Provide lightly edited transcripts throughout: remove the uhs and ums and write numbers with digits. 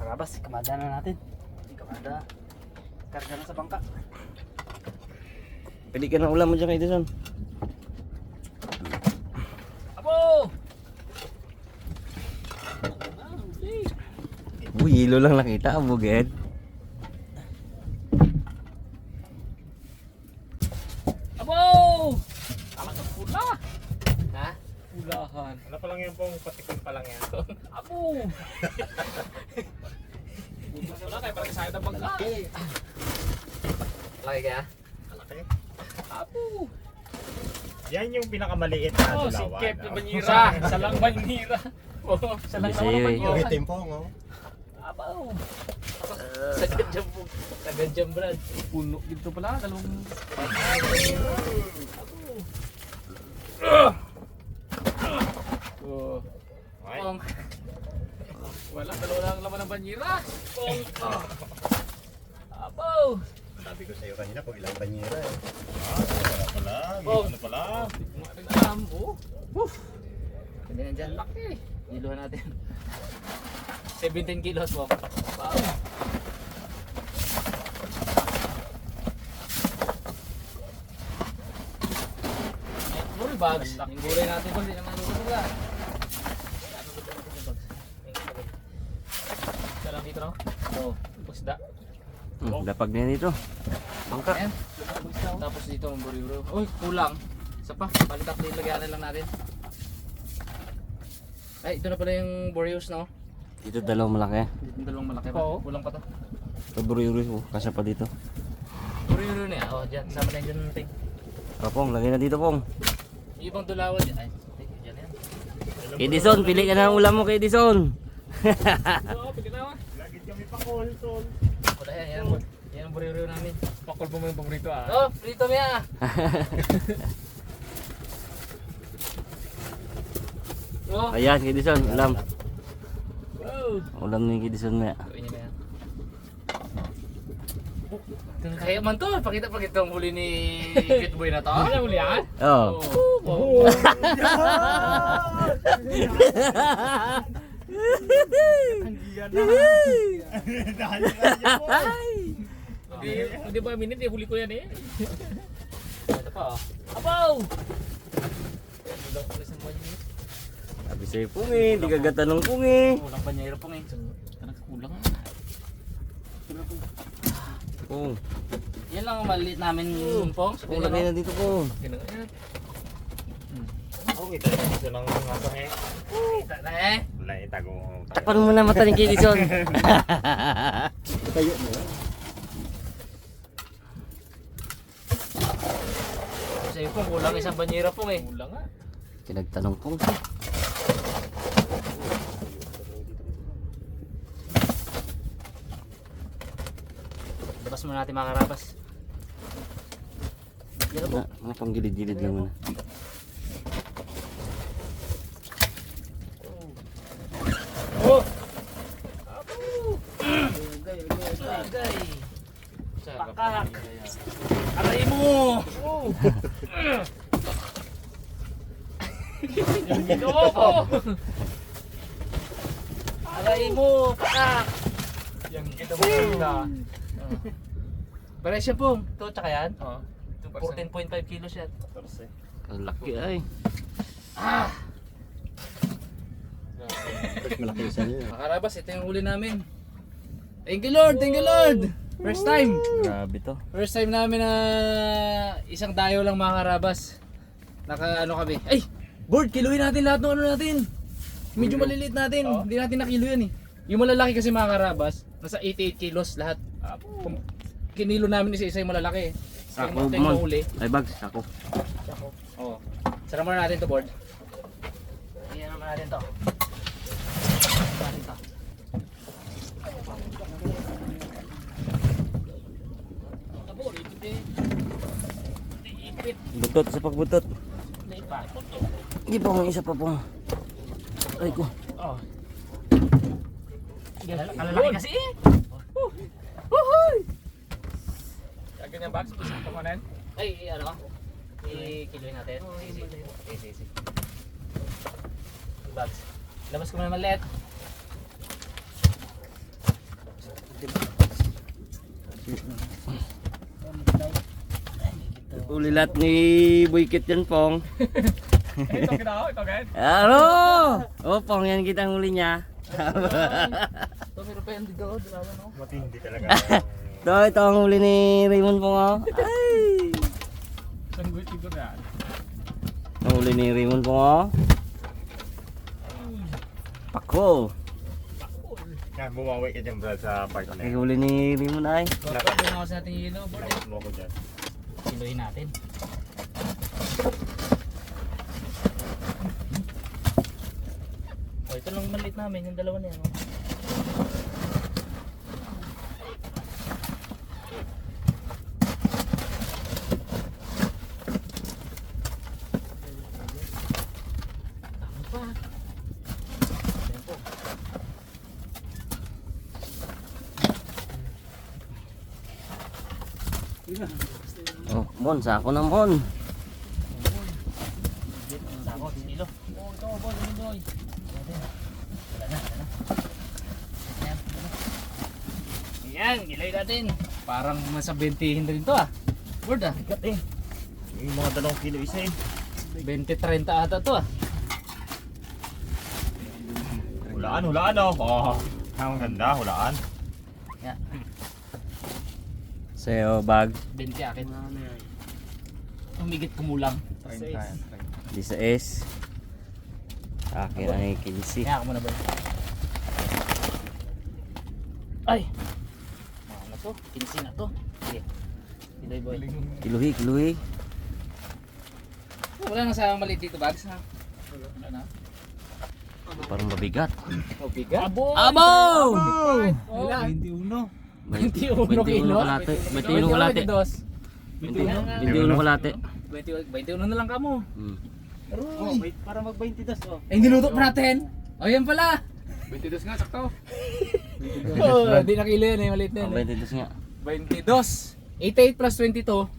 Karabas, kamada na natin. Kamada. Karga na sa bangka. Pwede ka ng ulam mo dyan kay Dison. Abo! Uy, hilo lang nakita, buged. Abo! Tama sa pula. Ha? Pulahan. Ano pa lang yan pong patikon pa lang yan. Abo! Wala kayo parang sayang na bangka. Laki kaya? Malaki. Abo! Yan yung pinakamaliit na Oh, si dulawan. Kep na Banyira. Salang Banyira. Oh, salang Bisa naman yun. ang Yung Banyira. itim po, no? Abaw. Sagad dyan po. Sagad dyan, Brad. Puno dito pala. Dalawang... Oh. Ay. Pong. Wala, dalawa lang laman ng Banyira. Pong. Abaw. Sabi ko sa'yo kanina kung ilang banyera eh. Wala pala. Oh. Ano pala? Hindi ko nga rin alam. Oh. Woof. Hindi na dyan. Laki. Diluhan natin. 17 kilos po. Wow. Gulay bags. Yung gulay natin po, hindi naman nalulula. Isa lang dito, no? Oo. Pusda. Lapag na yan dito. Bangka. Ayan. Tapos dito ang buri-buri. Uy, kulang. Isa pa. Balik up din. Lagyan lang natin. Ay, ito na pala yung Boreos, no? Dito dalawang malaki. Yung dalawang malaki pa. Oo. Kulang pa to. Ito buri-uri ko. Kasya pa dito. Buri-buri na yan. Oh, dyan. Sama na yun dyan natin. Pong, lagay na dito, Pong. Yung ibang dulawan dyan. Ay, dyan yan. Kay Dison, pili ka na ng ulam mo kay Dison. Oo, pagkatawa. Lagi kami pa kolsol. Wala yan. Yan ang buri-buri namin. Pakol mo yung paborito ah. Oh, prito mo yan. Oh, Ayan, kay Dison, ulam. wow. Ulam ni kay Dison maya. Gawin niyo ba yan? Kaya man to, pakita ang huli ni Cute Boy na to. Ano huli yan? Oh. Oh. Hanggiyan na. Dahil na po. Hindi ba minute huli ko yan eh. Ito pa oh. Abaw! Kulang pala sa banyero. Sabi sa'yo, Pong eh. Hindi ka gatanong, Pong eh. Kulang banyero po ngayon. Talagang kulang ah. Pong. Yan lang ang maliit namin pong. Pong, lagay na dito, Pong. Oh, ito na gusto ng aso eh. Kita na eh. Wala, itago mo. Tapan mo na mata ni kay Dison. Tayo mo. Sa'yo pong kulang isang banyera pong eh. Kulang ah. Pinagtanong, Pong. Labas muna natin mga karabas. Yan na po. Mga pang gilid-gilid lang muna. Oh! Agay. Pakak. Aray mo! Oh! Yung ginoo ko! Aray mo! Pakak! Yung ginoo na. Presyo po. Ito, tsaka yan. Oo. 14.5 kilos yan. 14. Ang laki ay. Ah! Malaki isa niya. Mga karabas, ito yung huli namin. Thank you Lord! Thank you Lord! First time! Grabe to. First time namin na isang dayo lang mga karabas. Naka ano kami. Ay! Board, kiluhin natin lahat ng ano natin. Medyo maliliit natin. Hindi natin nakilo yan eh. Yung malalaki kasi mga karabas, nasa 88 kilos lahat. Kinilo namin isa-isa yung malalaki. Sako Ito yung mo. mahuli. Ay, bags, sako. Oo. Sara muna natin to board. Iyan naman natin to. Natin to. Tabor, ipit. Butot, sa pagbutot. Liit pa. Hindi pa isa pa, Pong. Ay ko. Oh. Alalaki kasi eh. Huhuy! Ganyan box, gusto ko kumanin. Ay, ano? I-kiloin natin. Easy. Bags. Labas ko na maliit. Uli lahat ni Buykit yan, Pong. Ito kinao, ito guys. Ano? Oh, Pong, yan kitang uli niya. Ito meron pa yan dito, dalawa no. Matindi talaga. Ito ang uli ni Raymond, Pong. Oh. Ay! Saan gusto ko na? Ang uli ni Raymond, Pong. Oh. Pako. Yan, bumawi ka dyan Brad sa part na Ay, yan. uli ni Raymond ay. Pagkakas na ako sa ating yelo, board. Nakot mo ko dyan. Siluhin natin. Oh, ito lang maliit namin, yung dalawa na yan. Oh. Tama pa. Ayan po. Oh, Mon, sako na Mon. Sako, kilo. Oh, ito, boy, boy. Wala na. Ayan. Ayan, gilay natin. Parang masa 20 rin to ah. Word ah. Ikat eh. Yung mga 2 kilo isa eh. 20-30 ata to ah. Hulaan oh. Oh, ang ganda, hulaan. Yan. Sa'yo, bag. 20 akin. Humigit kumulang. 16. Akin ay 15. Kaya ako muna ba? Ay! Ano to? 15 na to. Sige. Gilay boy. Kiluhi, kiluhi. Wala nang sa maliit dito bags ha? Wala na. Parang mabigat. Oh, bigat. Abo! Abo! Ilan? 21 21 kilo. kalate. 21 kalate. 21 kalate. 21 na lang kamo. Hmm. Wait, para mag 22 oh. Eh, niluto pa natin. Oh, yan pala. 22 nga, sakto. 22. Oh, di na kilo yan eh, maliit na Ang yan. 22 nga. 22. 88 plus 22.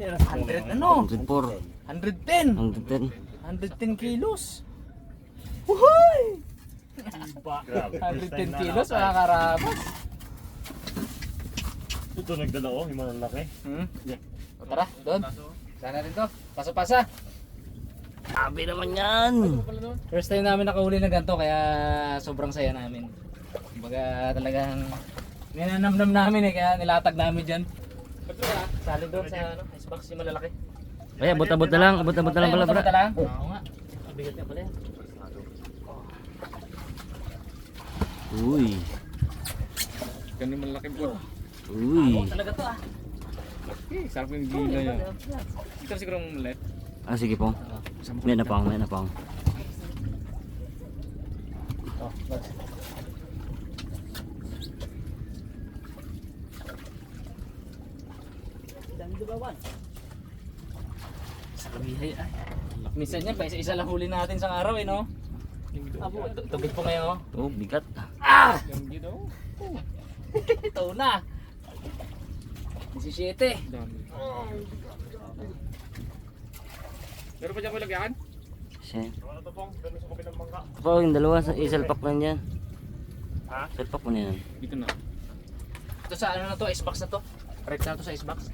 100 ano? 104. 110. 110. 110 kilos. Wuhoy! Grabe. 110 kilos mga karabas. Ito nagdala oh, yung mga lalaki. O tara, doon. Sana rin to. Paso-pasa. Sabi naman yan. First time namin nakahuli ng ganito kaya sobrang saya namin. Kumbaga talagang ninanamnam namin eh kaya nilatag namin dyan. Sali doon sa ano, icebox yung malalaki. Ay, abot-abot na lang. Abot-abot na lang pala, bro. Ay, lang. Oo nga. Mabigat nga pala yan. Uy. Ganun malaki po. Uy. Talaga to ah. Sarap yung gila niya. Ito siguro left. Ah, sige po. May napang, may napang. Oh, bags. Sa kamihay ay. Minsan yan, pa isa-isa lang huli natin sa araw eh no? Abo, tubig po ngayon oh. Oh, bigat. Ah! Yung gila oh. Ito na. 17. Dami. Meron pa dyan ko lagyan? Kasi. Ano to pong? Ganun sa kabilang bangka. Ito po, yung dalawa, isalpak lang dyan. Ha? Salpak mo na yan. Dito na. Ito sa ano na to, icebox na to. Right na to sa icebox.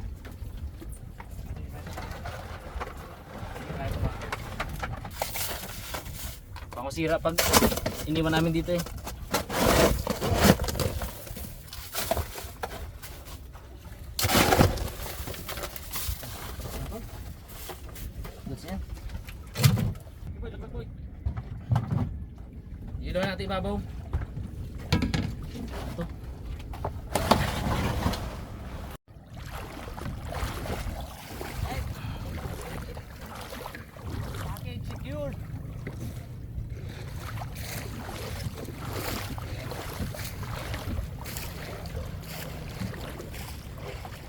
Pangusira pag iniwan namin dito eh. Goods yan. Ilaw natin ibabaw. Ito. Package secured.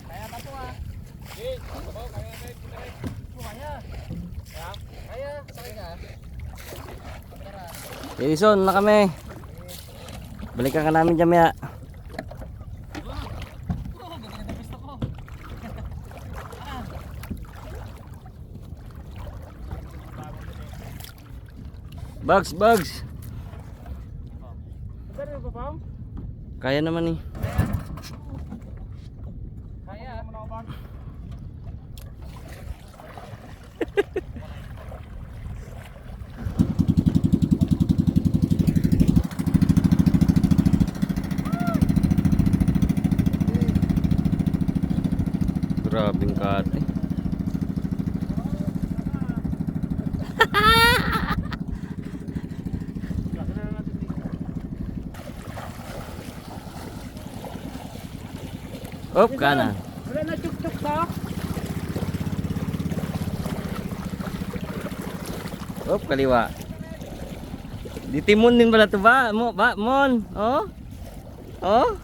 Kaya pa po ah. Kaya. Kaya, sakay ka. Tara. Jason, na kami. Balikan ka namin dyan, maya. Bugs, bugs. Kaya naman eh. Kaya. Grabing kate. Op, kanan. Wala na chuk-chuk sa. Op, kaliwa. Di timon din pala to ba? Mon. Oh. Oh.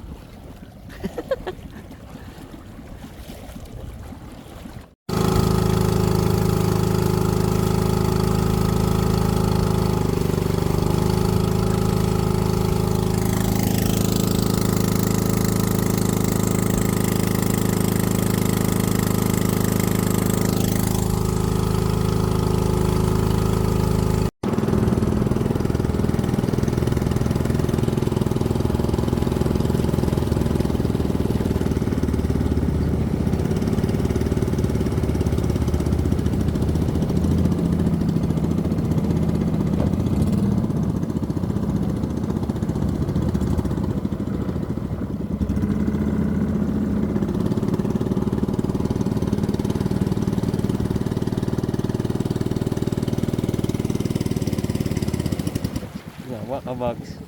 Yawa ka, Bugs.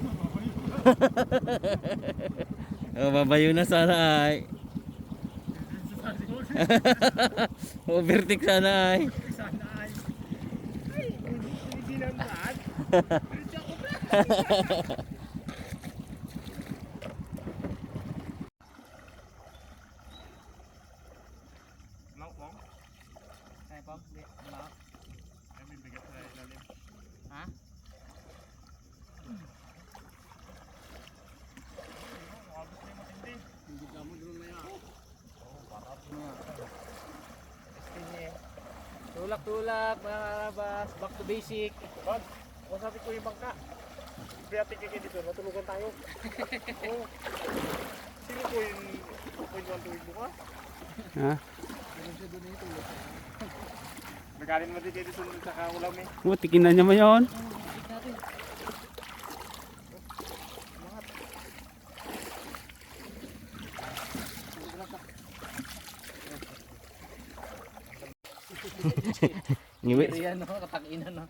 Oh, babayo na sana ay. Overtake sana ay. Kaya pa? Hindi. Malak. Ha? Tulak-tulak mga karabas, back to basic. Bag, masabi ko yung bangka. Priyatik kayo dito, matulugan tayo. Oo. Sino po yung tuwing mo ka? Ha? Nagaling mo din kayo dito sa kaulam eh. Tikin na niya mo yun. Ngiwi. Yan no, katakinan no.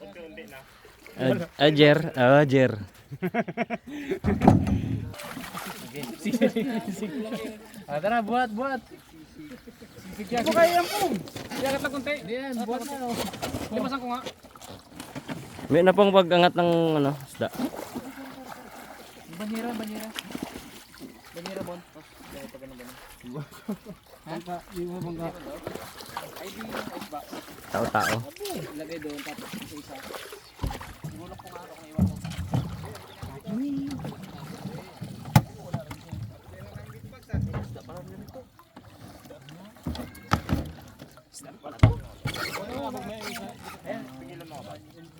Unti-unti na. Ajer, ajer. Tara, buat. Sisig ko kaya yan po. Iangat lang konti. Yan, buat na. Limasan ko nga. May na pong pag-angat ng ano, isda. Banira. Banira bon. Dahil pag ganun. Bangka, di mo bangka. Ay di yung isba. Tao-tao. Ilagay doon tapos isa. Siguro ko nga kung iwan ko.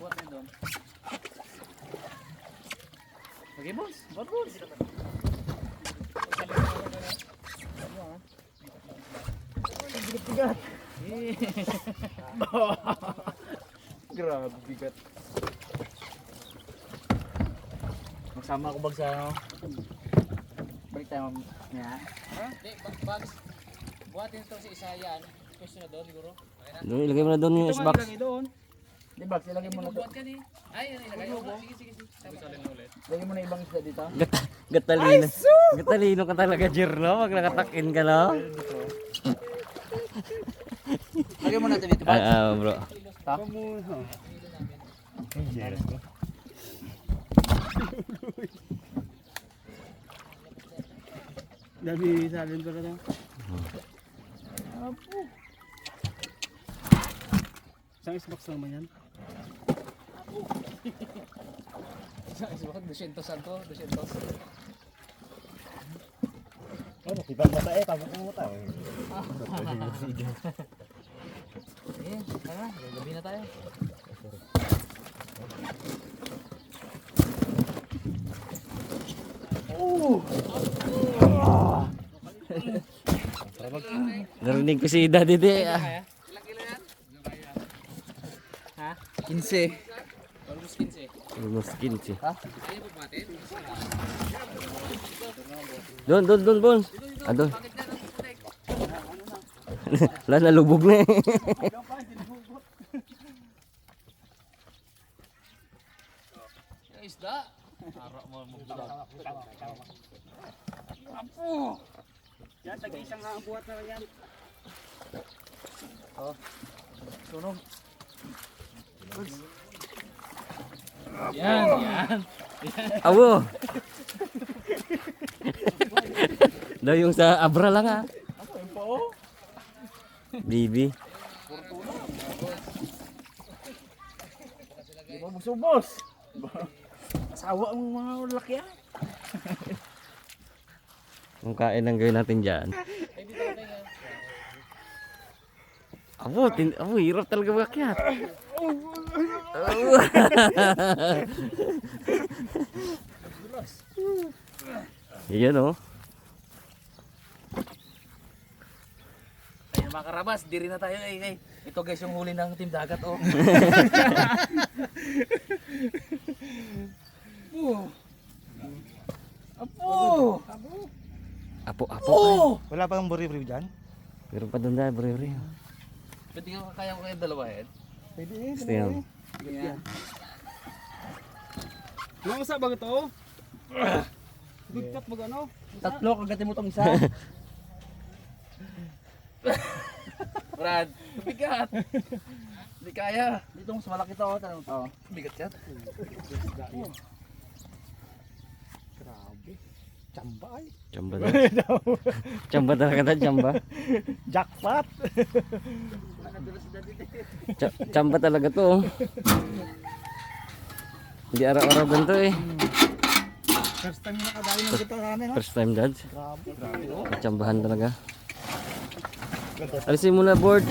Buat na doon. Okay, boss. Boss. Bigat. Grabe bigat. Magsama ako bag sa ano. Balik tayo niya. Ha? Di, bags. Buhatin ito si isa yan. Pwesto na doon siguro. Okay na. Doon, ilagay mo na doon yung icebox. Di bags, ilagay mo na ito. Ay, ilagay mo. Sige. Lagay mo na ibang isda dito. Gatalino. Gatalino ka talaga, Jer, no? Pag nakatakin ka, no? Lagay mo na ito dito, bags. Bro. Ta? Yes. Dami salin pala na. Isang isbox naman yan. Isang 200 santo, 200. Oh, nakita mo tayo, tama mo tayo. Sige, tara, gabi na tayo. Narinig ko si Daddy di. Ha? 15. Almost 15. Almost 15. Ha? Doon, Bon. Ah, doon. Wala, nalubog na eh. Isda. Harap mo magbudak. Yan, tag-isang ang buhat na yan. Sunog. Yan. Awo. Daw yung sa Abra lang ah. Bibi. Di ba magsubos? Asawa ang mga laki yan. Kung kain ang gawin natin dyan. Abo, hirap talaga makyat. Yan oh. Ayun mga karabas, diri na tayo eh. Ito guys yung huli ng team dagat oh. Apo. Wala pa kang buri-buri dyan? Meron pa doon dahil, bro. Pwede ka kaya ko kayo dalawahin? Pwede eh. Gusto yan. Ano sa bago to? Good cut mo ano? Tatlo, kagatin mo tong isa. Brad, bigat. Hindi kaya. Dito mas malaki to. Tanong to. Bigat yan. Grabe. Chamba ay. Chamba daw. Chamba talaga tayo, chamba. Jackpot. Chamba talaga to. Oh. Hindi araw-araw ganito eh. First time na nakadali ng gito namin no? First time, Dad. Grabe oh. Chambahan talaga. Alisin mo na board.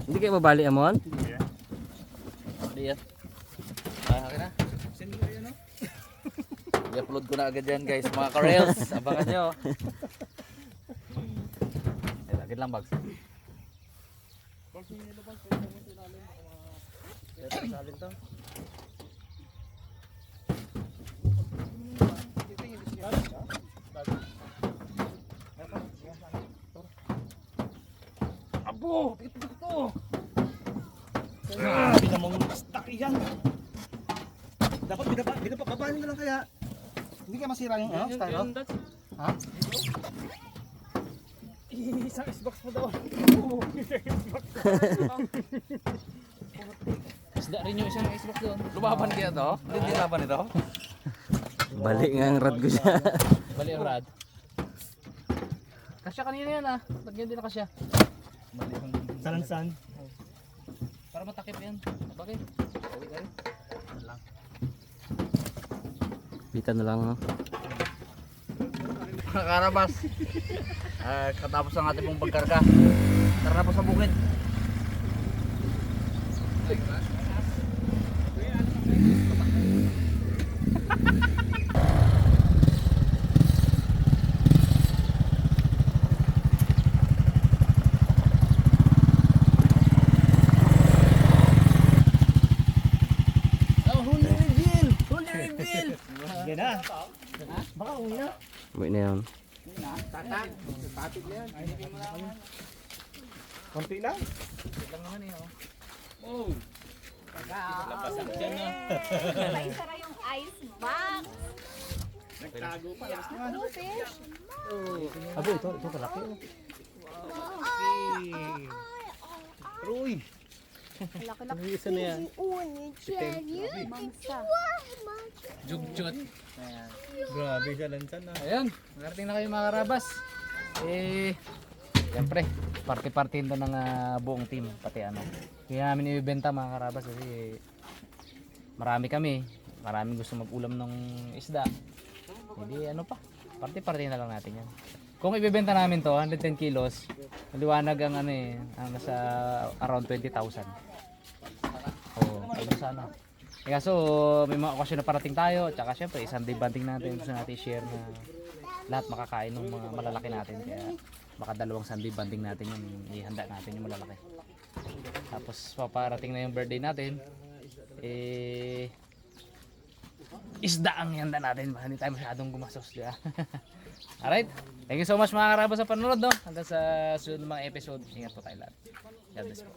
Hindi kayo mabali, Amon? Hindi yan. Okay na. I-upload ko na agad yan guys. Mga ka-rails. Abangan nyo. Agad lang bags. Abo! Ito to! Grabe namang stuck yan! Dapat binapababahin mo lang kaya hindi kaya masira yung styro? Ha? Isang Xbox mo daw. Isda rin yung isang Xbox doon. Lumaban kaya to? Hindi laban ito? Bali nga ang rad ko siya. Bali ang rad. Kasya kanina yan ah. Lagyan din na kasya. Salansan. Para matakip yan. Bakit? Uwi tayo. Bita na lang, no? Mga karabas. Katapos ang ating pong pagkarga. Tara na po sa bukid. Sige na. Baka uwi na. Uwi na yan. Konti lang. Maisara yung ice box. Nagtago pa. Blue fish. Abo, ito kalaki. Uy. Laki-laki. Isa na yan. Mangsa. Jugjut. Grabe siya lansan na. Ayan, narating na kayo mga karabas. Siyempre, party-party ito ng buong team, pati ano. Kaya namin ibibenta mga karabas kasi marami kami. Maraming gusto mag-ulam ng isda. Hindi ano pa, party-party na lang natin yan. Kung ibibenta namin to, 110 kilos, maliwanag ang ano eh, ang nasa around 20,000. Oo, ayun sana. Kaya so, may mga okasyon na parating tayo. Tsaka syempre, isang day banding natin. Gusto natin share na lahat makakain ng mga malalaki natin. Kaya baka dalawang Sunday banding natin yung ihanda natin yung malalaki. Tapos paparating na yung birthday natin. Isda ang ihanda natin. Hindi tayo masyadong gumastos. Diba? Alright. Thank you so much mga karabas sa panonood. No? Hanggang sa sunod ng mga episode. Ingat po tayo lahat. God bless po.